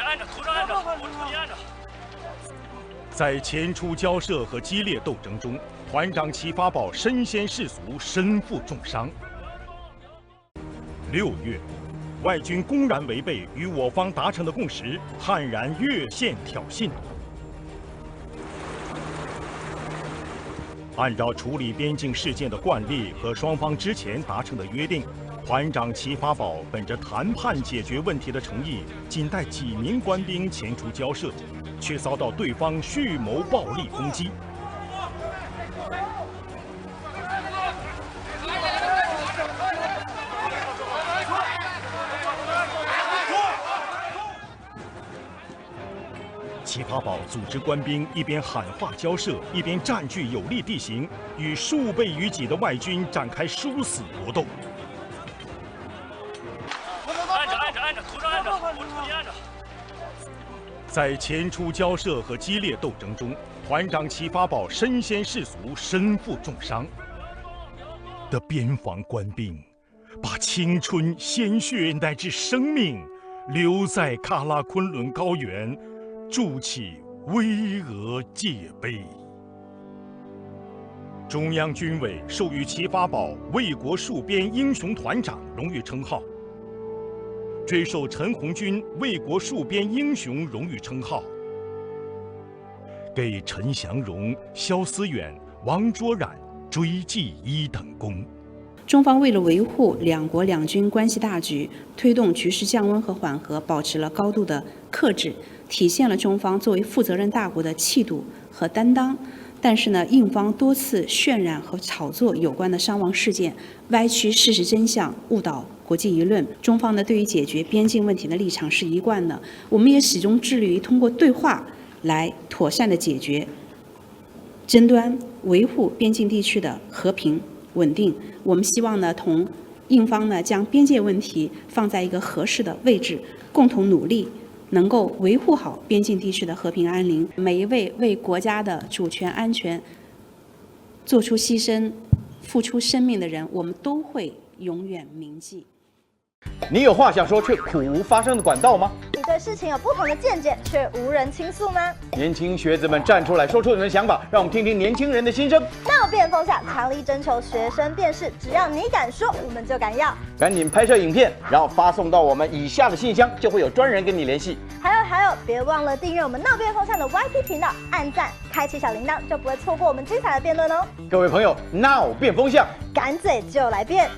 按着，头上按着，我注意按着。在前出交涉和激烈斗争中，团长齐发宝身先士卒，身负重伤。6月，外军公然违背与我方达成的共识，悍然越线挑衅。按照处理边境事件的惯例和双方之前达成的约定，团长齐发宝本着谈判解决问题的诚意，仅带几名官兵前出交涉，却遭到对方蓄谋暴力攻击。齐发宝组织官兵一边喊话交涉，一边占据有利地形，与数倍于己的外军展开殊死搏斗。按着，头上按着，我注意按着。在前出交涉和激烈斗争中，团长齐发宝身先士卒，身负重伤。的边防官兵把青春、鲜血乃至生命留在喀拉昆仑高原，筑起巍峨界碑。中央军委授予齐发宝卫国戍边英雄团长荣誉称号，追授陈红军卫国戍边英雄荣誉称号，给陈祥荣、肖思远、王卓然追记1等功。中方为了维护两国两军关系大局，推动局势降温和缓和，保持了高度的克制，体现了中方作为负责任大国的气度和担当。但是呢，印方多次渲染和炒作有关的伤亡事件，歪曲事实真相，误导国际舆论。中方呢，对于解决边境问题的立场是一贯的，我们也始终致力于通过对话来妥善的解决争端，维护边境地区的和平稳定。我们希望呢，同印方呢，将边界问题放在一个合适的位置，共同努力，能够维护好边境地区的和平安宁。每一位为国家的主权安全做出牺牲、付出生命的人，我们都会永远铭记。你有话想说却苦无发声的管道吗？你对事情有不同的见解却无人倾诉吗？年轻学子们站出来说出你们的想法，让我们听听年轻人的心声。闹辩风下强力征求学生辨识，只要你敢说，我们就敢要。赶紧拍摄影片，然后发送到我们以下的信箱，就会有专人跟你联系。还有，别忘了订阅我们闹辩风向的 YT 频道，按赞，开启小铃铛，就不会错过我们精彩的辩论哦。各位朋友，闹辩风向，敢嘴就来辩。